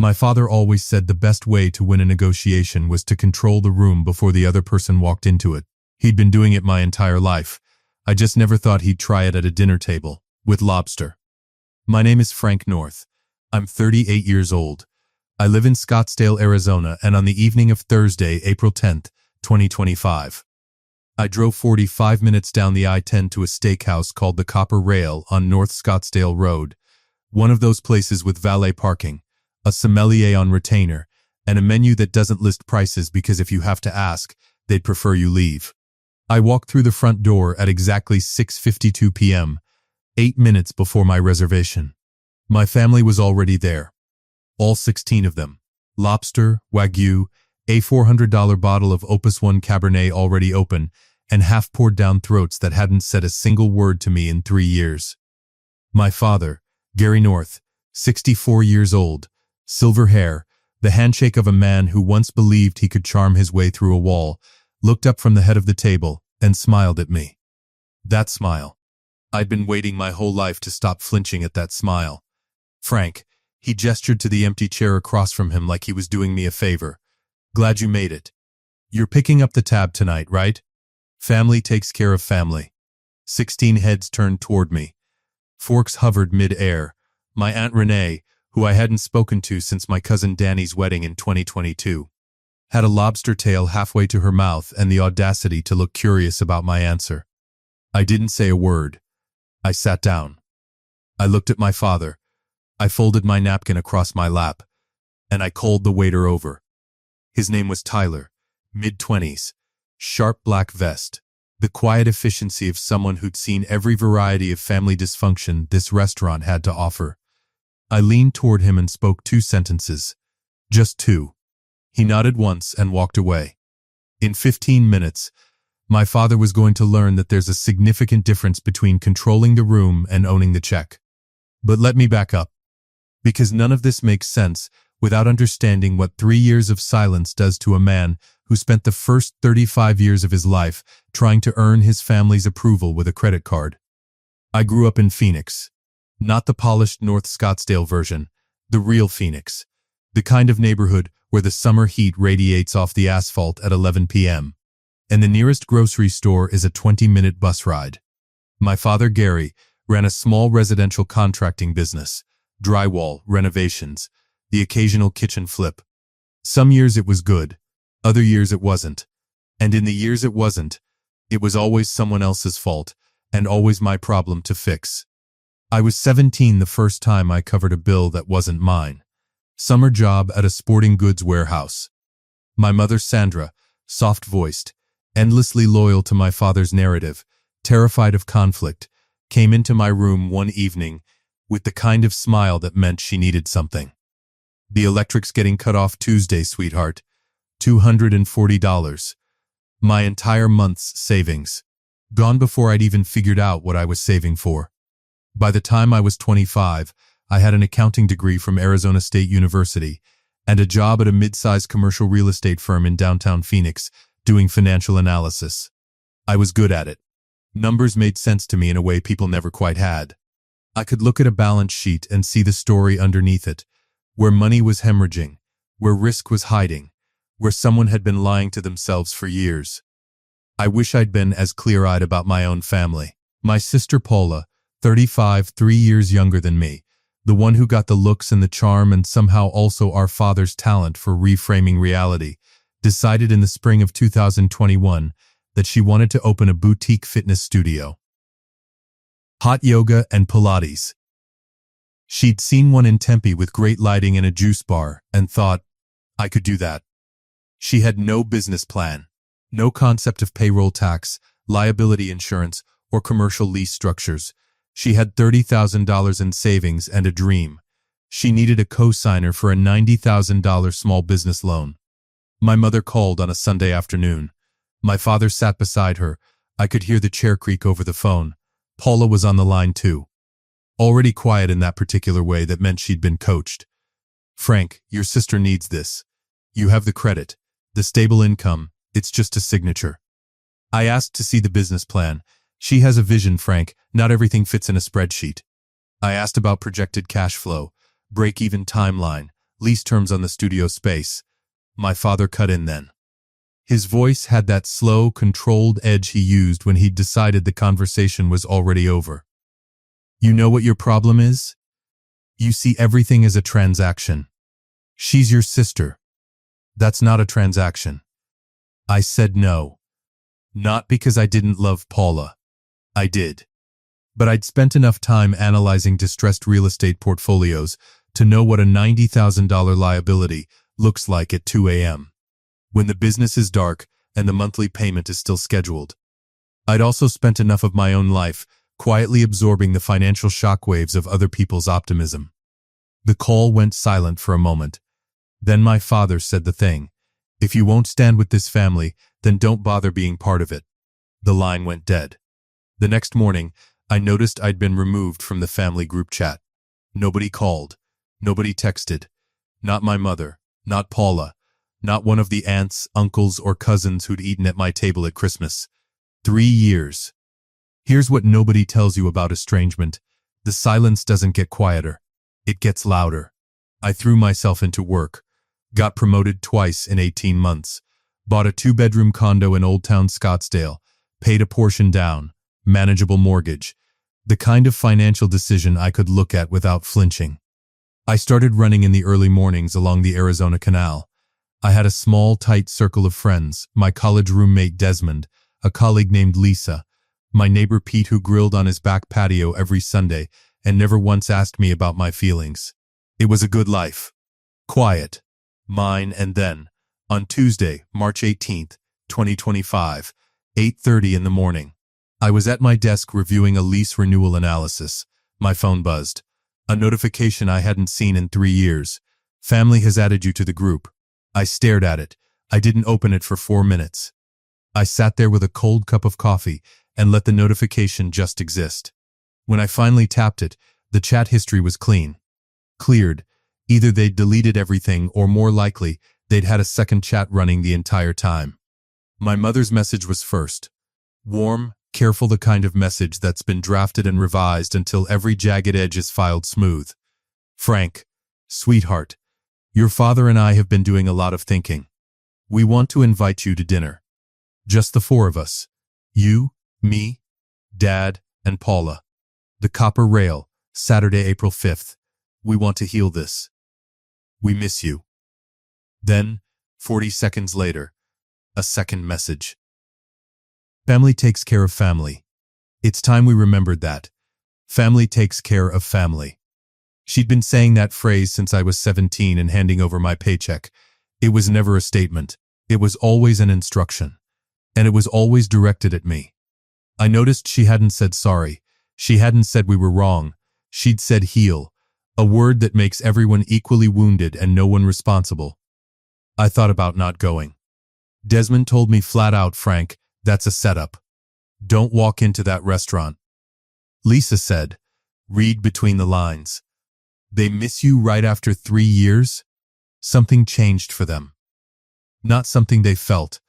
My father always said the best way to win a negotiation was to control the room before the other person walked into it. He'd been doing it my entire life. I just never thought he'd try it at a dinner table, with Lobster. My name is Frank North. I'm 38 years old. I live in Scottsdale, Arizona, and on the evening of Thursday, April 10th, 2025, I drove 45 minutes down the I-10 to a steakhouse called the Copper Rail on North Scottsdale Road, one of those places with valet parking, a sommelier on retainer, and a menu that doesn't list prices because if you have to ask, they'd prefer you leave. I walked through the front door at exactly 6:52 p.m., 8 minutes before my reservation. My family was already there. All 16 of them. Lobster, Wagyu, a $400 bottle of Opus 1 Cabernet already open, and half-poured down throats that hadn't said a single word to me in 3 years. My father, Gary North, 64 years old, silver hair, the handshake of a man who once believed he could charm his way through a wall, looked up from the head of the table and smiled at me. That smile. I'd been waiting my whole life to stop flinching at that smile. Frank, he gestured to the empty chair across from him like he was doing me a favor. Glad you made it. You're picking up the tab tonight, right? Family takes care of family. 16 heads turned toward me. Forks hovered mid-air. My Aunt Renee, who I hadn't spoken to since my cousin Danny's wedding in 2022, had a lobster tail halfway to her mouth and the audacity to look curious about my answer. I didn't say a word. I sat down. I looked at my father. I folded my napkin across my lap, and I called the waiter over. His name was Tyler, mid-20s, sharp black vest, the quiet efficiency of someone who'd seen every variety of family dysfunction this restaurant had to offer. I leaned toward him and spoke 2 sentences. Just 2. He nodded once and walked away. In 15 minutes, my father was going to learn that there's a significant difference between controlling the room and owning the check. But let me back up. Because none of this makes sense without understanding what 3 years of silence does to a man who spent the first 35 years of his life trying to earn his family's approval with a credit card. I grew up in Phoenix. Not the polished North Scottsdale version, the real Phoenix. The kind of neighborhood where the summer heat radiates off the asphalt at 11 p.m. and the nearest grocery store is a 20-minute bus ride. My father, Gary, ran a small residential contracting business. Drywall, renovations, the occasional kitchen flip. Some years it was good, other years it wasn't. And in the years it wasn't, it was always someone else's fault, and always my problem to fix. I was 17 the first time I covered a bill that wasn't mine. Summer job at a sporting goods warehouse. My mother, Sandra, soft-voiced, endlessly loyal to my father's narrative, terrified of conflict, came into my room one evening with the kind of smile that meant she needed something. The electric's getting cut off Tuesday, sweetheart. $240. My entire month's savings. Gone before I'd even figured out what I was saving for. By the time I was 25, I had an accounting degree from Arizona State University and a job at a mid-sized commercial real estate firm in downtown Phoenix doing financial analysis. I was good at it. Numbers made sense to me in a way people never quite had. I could look at a balance sheet and see the story underneath it, where money was hemorrhaging, where risk was hiding, where someone had been lying to themselves for years. I wish I'd been as clear-eyed about my own family. My sister Paula, 35, 3 years younger than me, the one who got the looks and the charm and somehow also our father's talent for reframing reality, decided in the spring of 2021 that she wanted to open a boutique fitness studio. Hot yoga and Pilates. She'd seen one in Tempe with great lighting and a juice bar and thought, I could do that. She had no business plan, no concept of payroll tax, liability insurance, or commercial lease structures. She had $30,000 in savings and a dream. She needed a co-signer for a $90,000 small business loan. My mother called on a Sunday afternoon. My father sat beside her. I could hear the chair creak over the phone. Paula was on the line too. Already quiet in that particular way that meant she'd been coached. Frank, your sister needs this. You have the credit, the stable income, it's just a signature. I asked to see the business plan. She has a vision, Frank, not everything fits in a spreadsheet. I asked about projected cash flow, break-even timeline, lease terms on the studio space. My father cut in then. His voice had that slow, controlled edge he used when he'd decided the conversation was already over. You know what your problem is? You see everything as a transaction. She's your sister. That's not a transaction. I said no. Not because I didn't love Paula. I did. But I'd spent enough time analyzing distressed real estate portfolios to know what a $90,000 liability looks like at 2 a.m. when the business is dark and the monthly payment is still scheduled. I'd also spent enough of my own life quietly absorbing the financial shockwaves of other people's optimism. The call went silent for a moment. Then my father said the thing. If you won't stand with this family, then don't bother being part of it. The line went dead. The next morning, I noticed I'd been removed from the family group chat. Nobody called. Nobody texted. Not my mother. Not Paula. Not one of the aunts, uncles, or cousins who'd eaten at my table at Christmas. 3 years. Here's what nobody tells you about estrangement. The silence doesn't get quieter. It gets louder. I threw myself into work. Got promoted twice in 18 months. Bought a 2-bedroom condo in Old Town Scottsdale. Paid a portion down. Manageable mortgage. The kind of financial decision I could look at without flinching. I started running in the early mornings along the Arizona Canal. I had a small, tight circle of friends, my college roommate Desmond, a colleague named Lisa, my neighbor Pete who grilled on his back patio every Sunday and never once asked me about my feelings. It was a good life. Quiet. Mine. And then, on Tuesday, March 18th, 2025, 8:30 in the morning, I was at my desk reviewing a lease renewal analysis. My phone buzzed. A notification I hadn't seen in 3 years. Family has added you to the group. I stared at it. I didn't open it for 4 minutes. I sat there with a cold cup of coffee and let the notification just exist. When I finally tapped it, the chat history was clean. Cleared. Either they'd deleted everything or more likely, they'd had a second chat running the entire time. My mother's message was first. Warm, careful, the kind of message that's been drafted and revised until every jagged edge is filed smooth. Frank, sweetheart, your father and I have been doing a lot of thinking. We want to invite you to dinner. Just the 4 of us. You, me, Dad, and Paula. The Copper Rail, Saturday, April 5th. We want to heal this. We miss you. Then, 40 seconds later, a second message. Family takes care of family. It's time we remembered that. Family takes care of family. She'd been saying that phrase since I was 17 and handing over my paycheck. It was never a statement. It was always an instruction. And it was always directed at me. I noticed she hadn't said sorry. She hadn't said we were wrong. She'd said heal, a word that makes everyone equally wounded and no one responsible. I thought about not going. Desmond told me flat out, Frank, that's a setup. Don't walk into that restaurant. Lisa said, read between the lines. They miss you right after 3 years? Something changed for them. Not something they felt,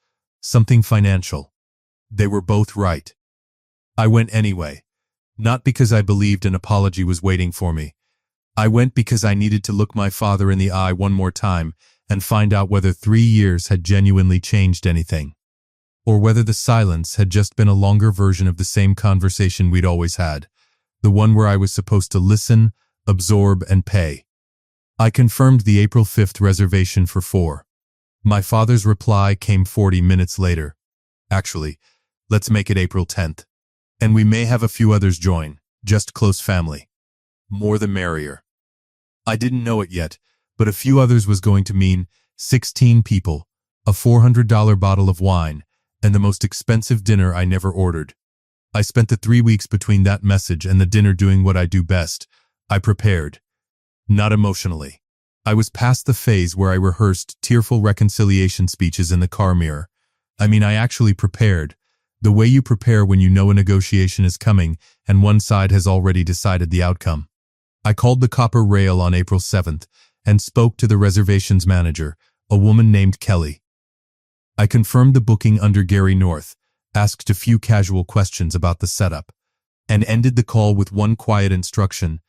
something financial. They were both right. I went anyway, not because I believed an apology was waiting for me. I went because I needed to look my father in the eye one more time and find out whether 3 years had genuinely changed anything, or whether the silence had just been a longer version of the same conversation we'd always had, the one where I was supposed to listen, absorb, and pay. I confirmed the April 5th reservation for 4. My father's reply came 40 minutes later. Actually, let's make it April 10th. And we may have a few others join, just close family. More the merrier. I didn't know it yet, but a few others was going to mean 16 people, a $400 bottle of wine, and the most expensive dinner I never ordered. I spent the 3 weeks between that message and the dinner doing what I do best. I prepared. Not emotionally. I was past the phase where I rehearsed tearful reconciliation speeches in the car mirror. I actually prepared. The way you prepare when you know a negotiation is coming and one side has already decided the outcome. I called the Copper Rail on April 7th and spoke to the reservations manager, a woman named Kelly. I confirmed the booking under Gary North, asked a few casual questions about the setup, and ended the call with one quiet instruction.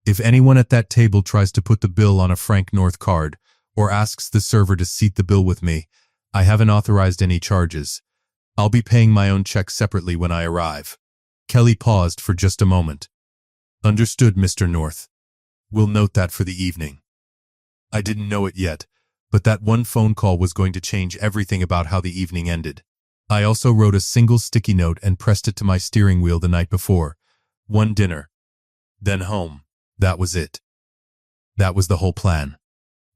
If anyone at that table tries to put the bill on a Frank North card or asks the server to seat the bill with me, I haven't authorized any charges. I'll be paying my own check separately when I arrive. Kelly paused for just a moment. Understood, Mr. North. We'll note that for the evening. I didn't know it yet, but that one phone call was going to change everything about how the evening ended. I also wrote a single sticky note and pressed it to my steering wheel the night before. One dinner, then home. That was it. That was the whole plan.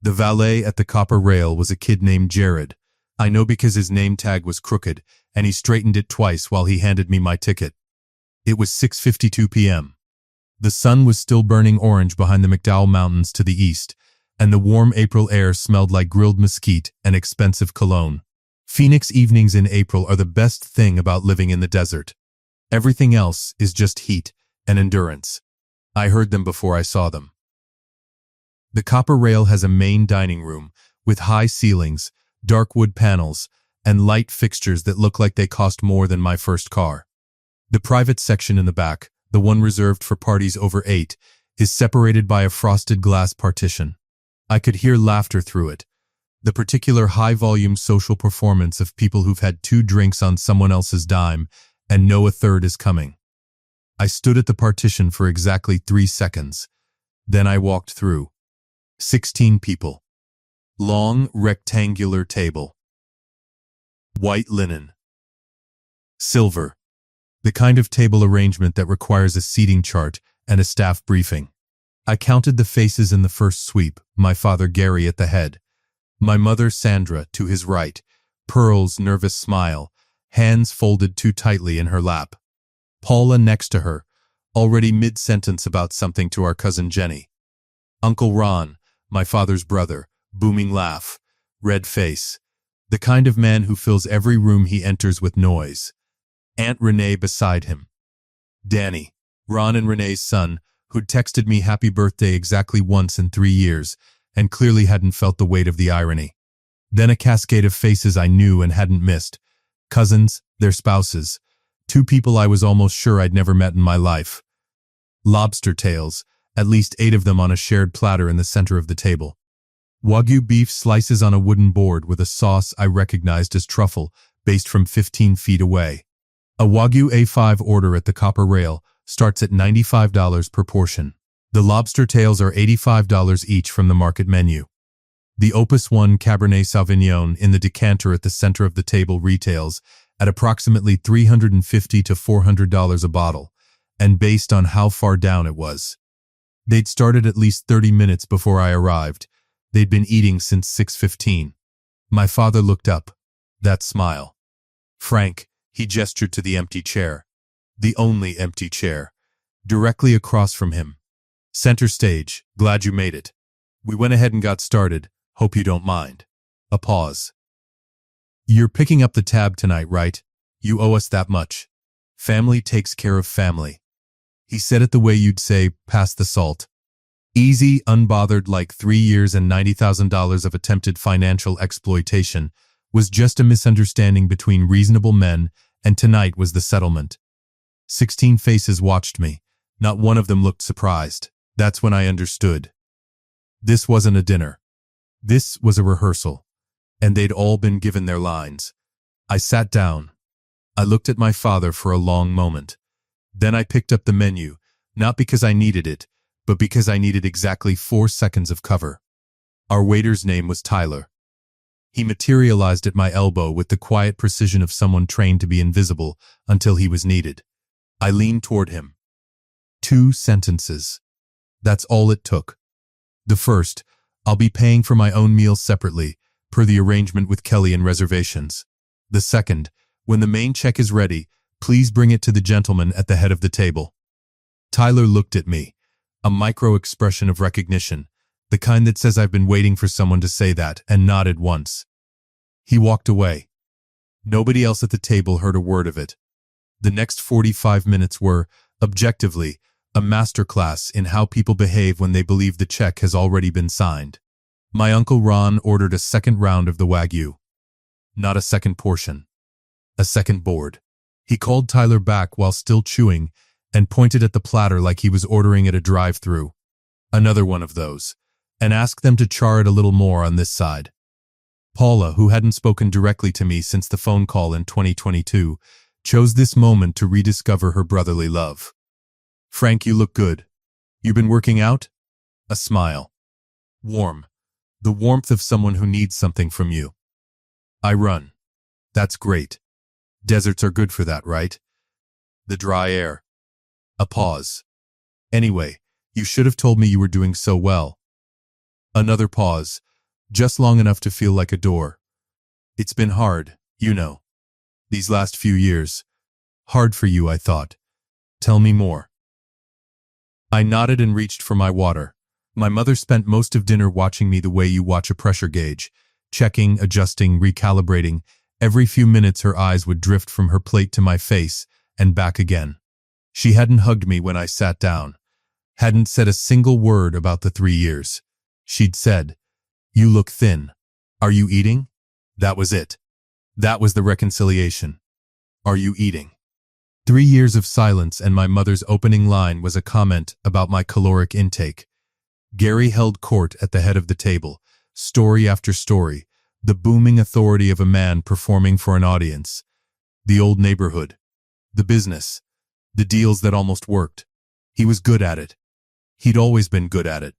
The valet at the copper rail was a kid named Jared. I know because his name tag was crooked, and he straightened it twice while he handed me my ticket. It was 6:52 p.m. The sun was still burning orange behind the McDowell Mountains to the east, and the warm April air smelled like grilled mesquite and expensive cologne. Phoenix evenings in April are the best thing about living in the desert. Everything else is just heat and endurance. I heard them before I saw them. The copper rail has a main dining room with high ceilings, dark wood panels, and light fixtures that look like they cost more than my first car. The private section in the back, the one reserved for parties over 8, is separated by a frosted glass partition. I could hear laughter through it, the particular high-volume social performance of people who've had 2 drinks on someone else's dime and know a third is coming. I stood at the partition for exactly 3 seconds. Then I walked through. 16 people. Long, rectangular table. White linen. Silver. The kind of table arrangement that requires a seating chart and a staff briefing. I counted the faces in the first sweep, my father Gary at the head, my mother Sandra to his right, Pearl's nervous smile, hands folded too tightly in her lap. Paula next to her, already mid-sentence about something to our cousin Jenny. Uncle Ron, my father's brother, booming laugh, red face, the kind of man who fills every room he enters with noise. Aunt Renee beside him. Danny, Ron and Renee's son, who'd texted me happy birthday exactly once in 3 years and clearly hadn't felt the weight of the irony. Then a cascade of faces I knew and hadn't missed. Cousins, their spouses, 2 people I was almost sure I'd never met in my life. Lobster tails, at least 8 of them on a shared platter in the center of the table. Wagyu beef slices on a wooden board with a sauce I recognized as truffle, based from 15 feet away. A Wagyu A5 order at the copper rail starts at $95 per portion. The lobster tails are $85 each from the market menu. The Opus 1 Cabernet Sauvignon in the decanter at the center of the table retails at approximately $350 to $400 a bottle, and based on how far down it was. They'd started at least 30 minutes before I arrived. They'd been eating since 6:15. My father looked up. That smile. Frank, he gestured to the empty chair. The only empty chair. Directly across from him. Center stage, glad you made it. We went ahead and got started, hope you don't mind. A pause. You're picking up the tab tonight, right? You owe us that much. Family takes care of family. He said it the way you'd say, pass the salt. Easy, unbothered, like 3 years and $90,000 of attempted financial exploitation was just a misunderstanding between reasonable men, and tonight was the settlement. 16 faces watched me. Not one of them looked surprised. That's when I understood. This wasn't a dinner. This was a rehearsal. And they'd all been given their lines. I sat down. I looked at my father for a long moment. Then I picked up the menu, not because I needed it, but because I needed exactly 4 seconds of cover. Our waiter's name was Tyler. He materialized at my elbow with the quiet precision of someone trained to be invisible until he was needed. I leaned toward him. 2 sentences. That's all it took. The first, I'll be paying for my own meals separately, per the arrangement with Kelly and reservations. The second, when the main check is ready, please bring it to the gentleman at the head of the table. Tyler looked at me, a micro-expression of recognition, the kind that says I've been waiting for someone to say that, and nodded once. He walked away. Nobody else at the table heard a word of it. The next 45 minutes were, objectively, a masterclass in how people behave when they believe the check has already been signed. My Uncle Ron ordered a second round of the Wagyu. Not a second portion. A second board. He called Tyler back while still chewing and pointed at the platter like he was ordering at a drive-thru. Another one of those. And ask them to char it a little more on this side. Paula, who hadn't spoken directly to me since the phone call in 2022, chose this moment to rediscover her brotherly love. Frank, you look good. You been working out? A smile. Warm. The warmth of someone who needs something from you. I run. That's great. Deserts are good for that, right? The dry air. A pause. Anyway, you should have told me you were doing so well. Another pause, just long enough to feel like a door. It's been hard, you know. These last few years. Hard for you, I thought. Tell me more. I nodded and reached for my water. My mother spent most of dinner watching me the way you watch a pressure gauge, checking, adjusting, recalibrating. Every few minutes her eyes would drift from her plate to my face and back again. She hadn't hugged me when I sat down, hadn't said a single word about the 3 years. She'd said, "You look thin. Are you eating?" That was it. That was the reconciliation. Are you eating? 3 years of silence, and my mother's opening line was a comment about my caloric intake. Gary held court at the head of the table, story after story, the booming authority of a man performing for an audience. The old neighborhood. The business. The deals that almost worked. He was good at it. He'd always been good at it.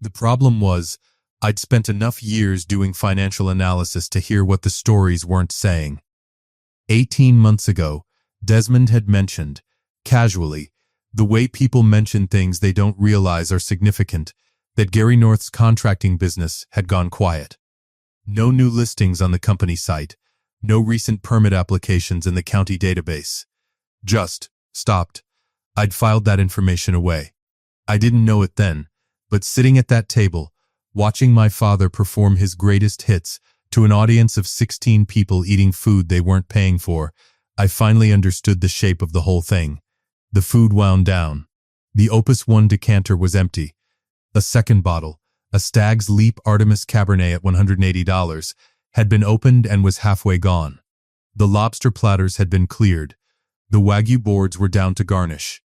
The problem was, I'd spent enough years doing financial analysis to hear what the stories weren't saying. 18 months ago, Desmond had mentioned, casually, the way people mention things they don't realize are significant, that Gary North's contracting business had gone quiet. No new listings on the company site, no recent permit applications in the county database. Just stopped. I'd filed that information away. I didn't know it then, but sitting at that table, watching my father perform his greatest hits to an audience of 16 people eating food they weren't paying for, I finally understood the shape of the whole thing. The food wound down. The Opus 1 decanter was empty. A second bottle, a Stag's Leap Artemis Cabernet at $180, had been opened and was halfway gone. The lobster platters had been cleared. The Wagyu boards were down to garnish.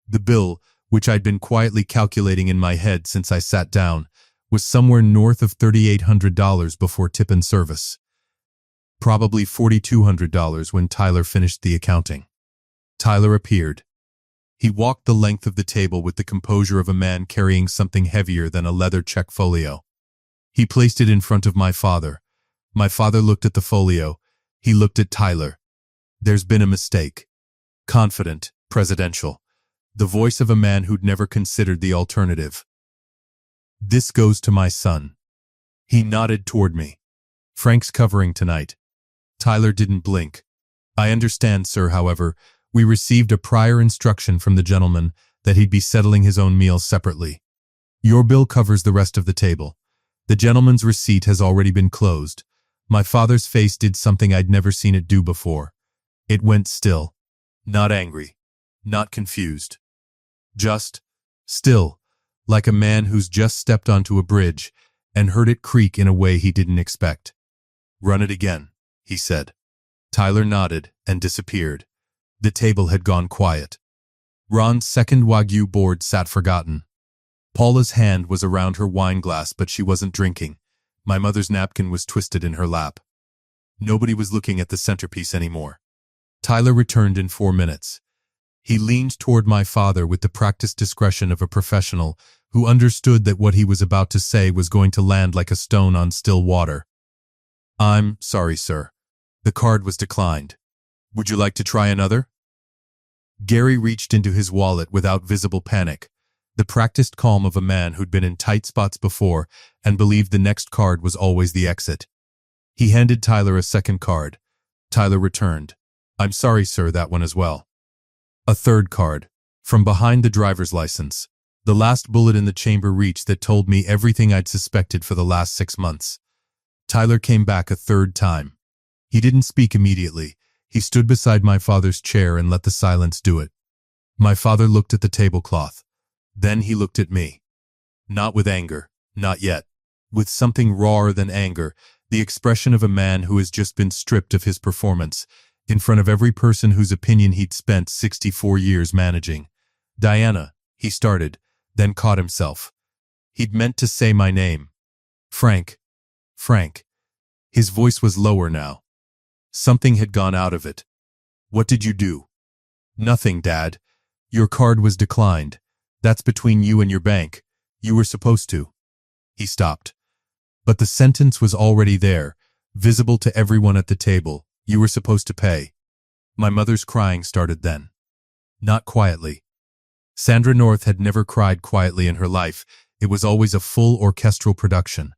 The bill, which I'd been quietly calculating in my head since I sat down, was somewhere north of $3,800 before tip and service. Probably $4,200 when Tyler finished the accounting. Tyler appeared. He walked the length of the table with the composure of a man carrying something heavier than a leather check folio. He placed it in front of my father. My father looked at the folio. He looked at Tyler. There's been a mistake. Confident, presidential. The voice of a man who'd never considered the alternative. This goes to my son. He nodded toward me. Frank's covering tonight. Tyler didn't blink. I understand, sir, however, we received a prior instruction from the gentleman that he'd be settling his own meals separately. Your bill covers the rest of the table. The gentleman's receipt has already been closed. My father's face did something I'd never seen it do before. It went still. Not angry. Not confused. Just still, like a man who's just stepped onto a bridge and heard it creak in a way he didn't expect. Run it again, he said. Tyler nodded and disappeared. The table had gone quiet. Ron's second Wagyu board sat forgotten. Paula's hand was around her wine glass, but she wasn't drinking. My mother's napkin was twisted in her lap. Nobody was looking at the centerpiece anymore. Tyler returned in 4 minutes. He leaned toward my father with the practiced discretion of a professional who understood that what he was about to say was going to land like a stone on still water. I'm sorry, sir. The card was declined. Would you like to try another? Gary reached into his wallet without visible panic, the practiced calm of a man who'd been in tight spots before and believed the next card was always the exit. He handed Tyler a second card. Tyler returned. I'm sorry, sir, that one as well. A third card, from behind the driver's license, the last bullet in the chamber reached that told me everything I'd suspected for the last 6 months. Tyler came back a third time. He didn't speak immediately. He stood beside my father's chair and let the silence do it. My father looked at the tablecloth. Then he looked at me. Not with anger, not yet. With something rawer than anger, the expression of a man who has just been stripped of his performance, in front of every person whose opinion he'd spent 64 years managing. Diana, he started, then caught himself. He'd meant to say my name. Frank. Frank. His voice was lower now. Something had gone out of it. What did you do? Nothing, Dad. Your card was declined. That's between you and your bank. You were supposed to. He stopped. But the sentence was already there, visible to everyone at the table. You were supposed to pay. My mother's crying started then. Not quietly. Sandra North had never cried quietly in her life. It was always a full orchestral production,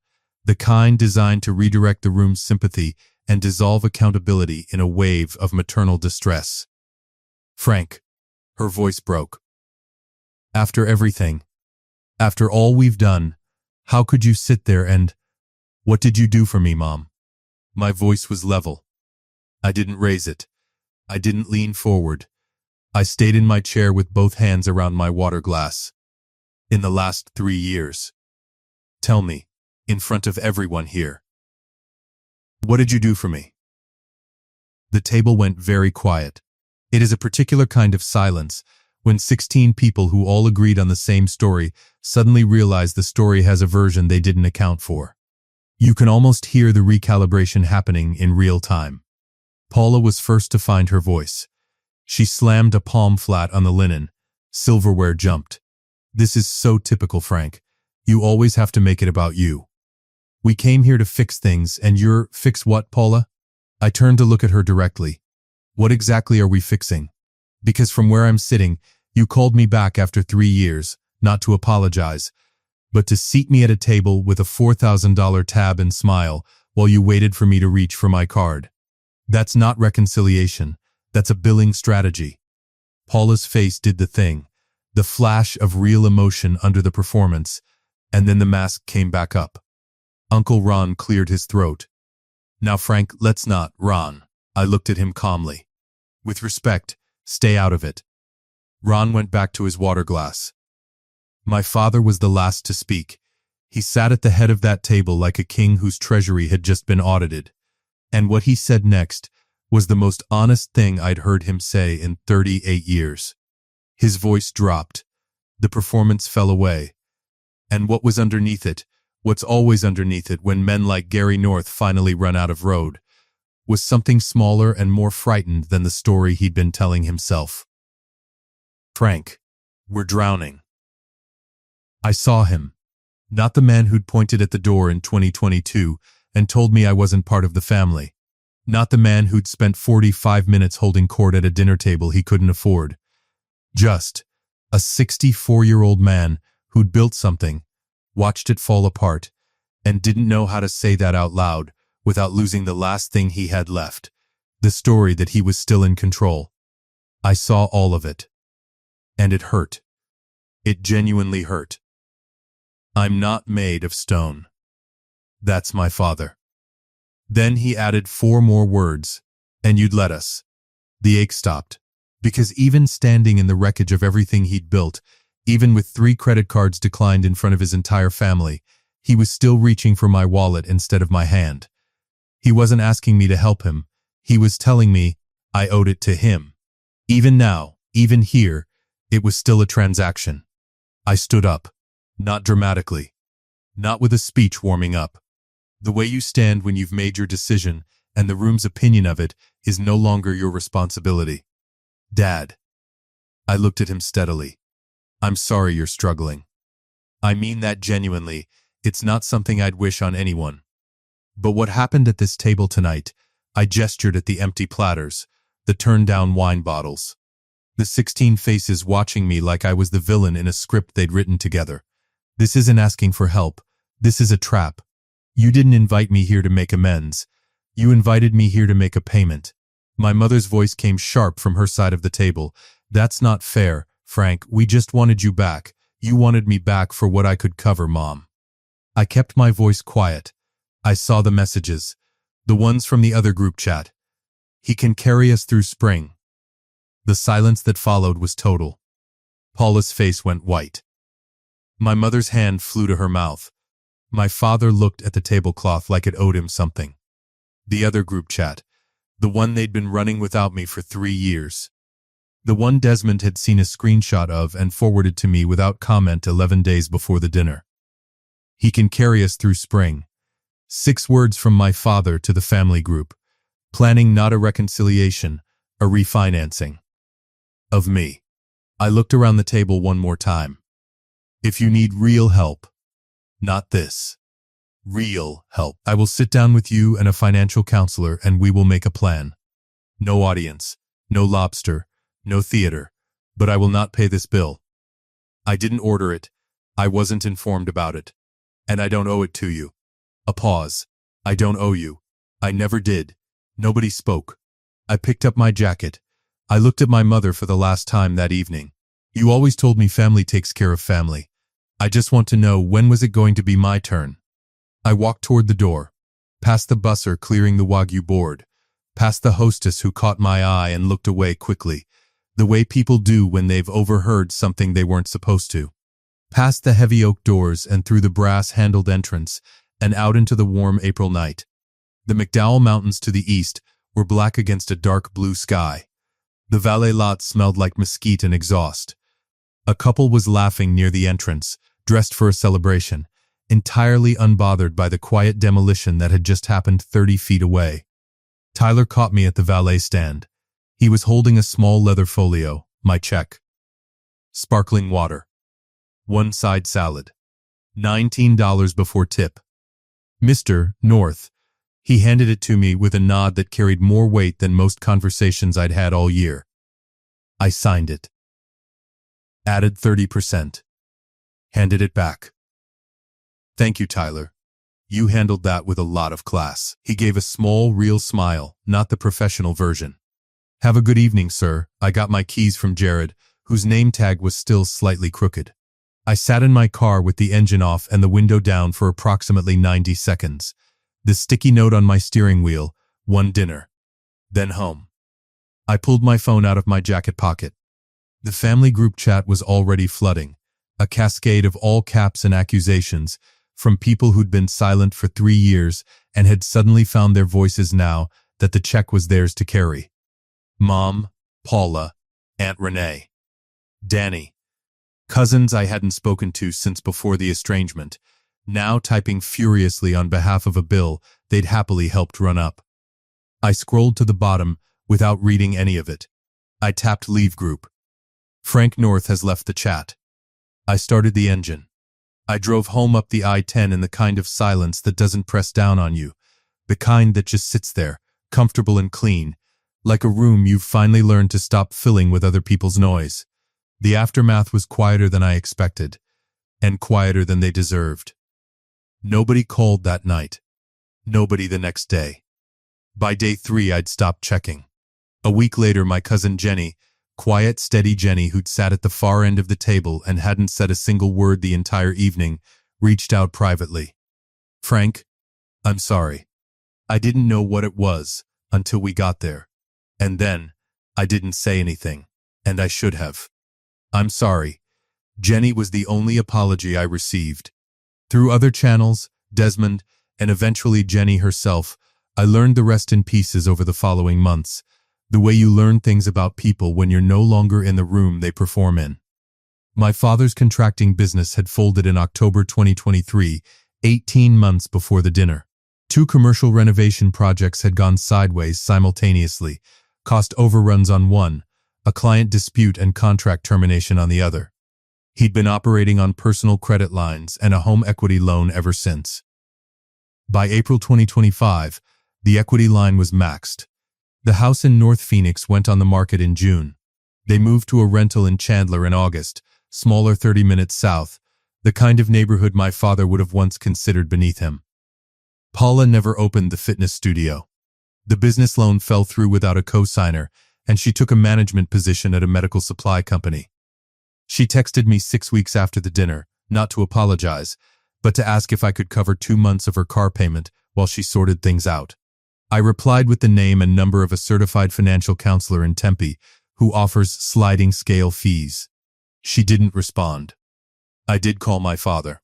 the kind designed to redirect the room's sympathy and dissolve accountability in a wave of maternal distress. Frank. Her voice broke. After everything, after all we've done, how could you sit there and… What did you do for me, Mom? My voice was level. I didn't raise it. I didn't lean forward. I stayed in my chair with both hands around my water glass. In the last 3 years. Tell me, in front of everyone here. What did you do for me? The table went very quiet. It is a particular kind of silence when 16 people who all agreed on the same story suddenly realize the story has a version they didn't account for. You can almost hear the recalibration happening in real time. Paula was first to find her voice. She slammed a palm flat on the linen. Silverware jumped. This is so typical, Frank. You always have to make it about you. We came here to fix things, and you're… Fix what, Paula? I turned to look at her directly. What exactly are we fixing? Because from where I'm sitting, you called me back after 3 years, not to apologize, but to seat me at a table with a $4,000 tab and smile while you waited for me to reach for my card. That's not reconciliation. That's a billing strategy. Paula's face did the thing, the flash of real emotion under the performance, and then the mask came back up. Uncle Ron cleared his throat. Now, Frank, let's not, Ron. I looked at him calmly. With respect, stay out of it. Ron went back to his water glass. My father was the last to speak. He sat at the head of that table like a king whose treasury had just been audited. And what he said next was the most honest thing I'd heard him say in 38 years. His voice dropped. The performance fell away. And what was underneath it, what's always underneath it when men like Gary North finally run out of road, was something smaller and more frightened than the story he'd been telling himself. Frank, we're drowning. I saw him. Not the man who'd pointed at the door in 2022 and told me I wasn't part of the family. Not the man who'd spent 45 minutes holding court at a dinner table he couldn't afford. Just a 64-year-old man who'd built something, watched it fall apart, and didn't know how to say that out loud without losing the last thing he had left, the story that he was still in control. I saw all of it. And it hurt. It genuinely hurt. I'm not made of stone. That's my father. Then he added 4 more words, and you'd let us. The ache stopped, because even standing in the wreckage of everything he'd built, even with 3 credit cards declined in front of his entire family, he was still reaching for my wallet instead of my hand. He wasn't asking me to help him. He was telling me I owed it to him. Even now, even here, it was still a transaction. I stood up, not dramatically, not with a speech warming up. The way you stand when you've made your decision and the room's opinion of it is no longer your responsibility. Dad. I looked at him steadily. I'm sorry you're struggling. I mean that genuinely. It's not something I'd wish on anyone. But what happened at this table tonight, I gestured at the empty platters, the turned-down wine bottles. The 16 faces watching me like I was the villain in a script they'd written together. This isn't asking for help. This is a trap. You didn't invite me here to make amends. You invited me here to make a payment. My mother's voice came sharp from her side of the table. That's not fair, Frank. We just wanted you back. You wanted me back for what I could cover, Mom. I kept my voice quiet. I saw the messages, the ones from the other group chat. He can carry us through spring. The silence that followed was total. Paula's face went white. My mother's hand flew to her mouth. My father looked at the tablecloth like it owed him something. The other group chat, the one they'd been running without me for 3 years. The one Desmond had seen a screenshot of and forwarded to me without comment 11 days before the dinner. He can carry us through spring. 6 words from my father to the family group. Planning not a reconciliation, a refinancing. Of me. I looked around the table one more time. If you need real help, not this. Real help. I will sit down with you and a financial counselor and we will make a plan. No audience, no lobster, no theater, but I will not pay this bill. I didn't order it. I wasn't informed about it. And I don't owe it to you. A pause. I don't owe you. I never did. Nobody spoke. I picked up my jacket. I looked at my mother for the last time that evening. You always told me family takes care of family. I just want to know, when was it going to be my turn? I walked toward the door, past the busser clearing the Wagyu board, past the hostess who caught my eye and looked away quickly, the way people do when they've overheard something they weren't supposed to. Past the heavy oak doors and through the brass-handled entrance and out into the warm April night. The McDowell Mountains to the east were black against a dark blue sky. The valet lot smelled like mesquite and exhaust. A couple was laughing near the entrance, dressed for a celebration, entirely unbothered by the quiet demolition that had just happened 30 feet away. Tyler caught me at the valet stand. He was holding a small leather folio, my check. Sparkling water. 1 side salad. $19 before tip. Mr. North. He handed it to me with a nod that carried more weight than most conversations I'd had all year. I signed it. Added 30%. Handed it back. Thank you, Tyler. You handled that with a lot of class. He gave a small, real smile, not the professional version. Have a good evening, sir. I got my keys from Jared, whose name tag was still slightly crooked. I sat in my car with the engine off and the window down for approximately 90 seconds. The sticky note on my steering wheel, one dinner. Then home. I pulled my phone out of my jacket pocket. The family group chat was already flooding, a cascade of all caps and accusations, from people who'd been silent for 3 years and had suddenly found their voices now that the check was theirs to carry. Mom, Paula, Aunt Renee, Danny, cousins I hadn't spoken to since before the estrangement, now typing furiously on behalf of a bill they'd happily helped run up. I scrolled to the bottom without reading any of it. I tapped Leave Group. Frank North has left the chat. I started the engine. I drove home up the I-10 in the kind of silence that doesn't press down on you, the kind that just sits there, comfortable and clean, like a room you've finally learned to stop filling with other people's noise. The aftermath was quieter than I expected, and quieter than they deserved. Nobody called that night. Nobody the next day. By day 3, I'd stopped checking. A week later, my cousin Jenny, quiet, steady Jenny who'd sat at the far end of the table and hadn't said a single word the entire evening, reached out privately. Frank, I'm sorry. I didn't know what it was until we got there. And then, I didn't say anything, and I should have. I'm sorry. Jenny was the only apology I received. Through other channels, Desmond, and eventually Jenny herself, I learned the rest in pieces over the following months, the way you learn things about people when you're no longer in the room they perform in. My father's contracting business had folded in October 2023, 18 months before the dinner. 2 commercial renovation projects had gone sideways simultaneously, cost overruns on one, a client dispute and contract termination on the other. He'd been operating on personal credit lines and a home equity loan ever since. By April 2025, the equity line was maxed. The house in North Phoenix went on the market in June. They moved to a rental in Chandler in August, smaller 30 minutes south, the kind of neighborhood my father would have once considered beneath him. Paula never opened the fitness studio. The business loan fell through without a co-signer, and she took a management position at a medical supply company. She texted me 6 weeks after the dinner, not to apologize, but to ask if I could cover 2 months of her car payment while she sorted things out. I replied with the name and number of a certified financial counselor in Tempe who offers sliding scale fees. She didn't respond. I did call my father.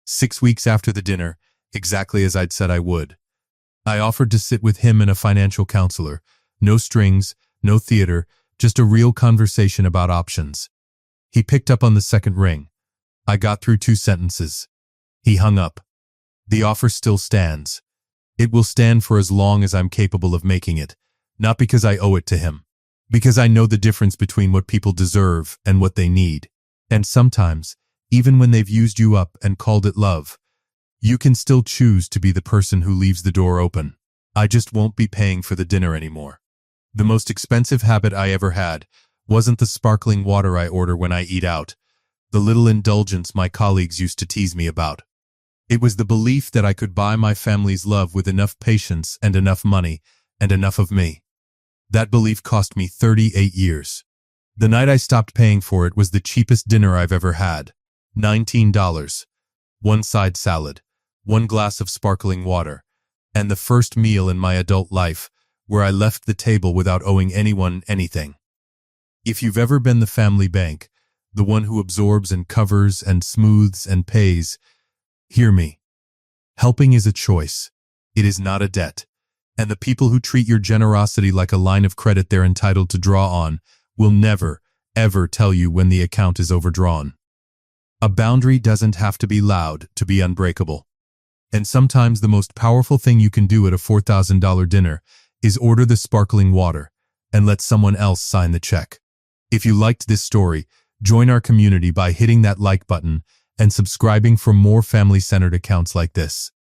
6 weeks after the dinner, exactly as I'd said I would. I offered to sit with him and a financial counselor. No strings, no theater, just a real conversation about options. He picked up on the second ring. I got through 2 sentences. He hung up. The offer still stands. It will stand for as long as I'm capable of making it, not because I owe it to him, because I know the difference between what people deserve and what they need. And sometimes, even when they've used you up and called it love, you can still choose to be the person who leaves the door open. I just won't be paying for the dinner anymore. The most expensive habit I ever had wasn't the sparkling water I order when I eat out, the little indulgence my colleagues used to tease me about. It was the belief that I could buy my family's love with enough patience and enough money and enough of me. That belief cost me 38 years. The night I stopped paying for it was the cheapest dinner I've ever had. $19. One side salad, one glass of sparkling water, and the first meal in my adult life where I left the table without owing anyone anything. If you've ever been the family bank, the one who absorbs and covers and smooths and pays, hear me. Helping is a choice. It is not a debt. And the people who treat your generosity like a line of credit they're entitled to draw on will never, ever tell you when the account is overdrawn. A boundary doesn't have to be loud to be unbreakable. And sometimes the most powerful thing you can do at a $4,000 dinner is order the sparkling water and let someone else sign the check. If you liked this story, join our community by hitting that like button and subscribing for more family-centered accounts like this.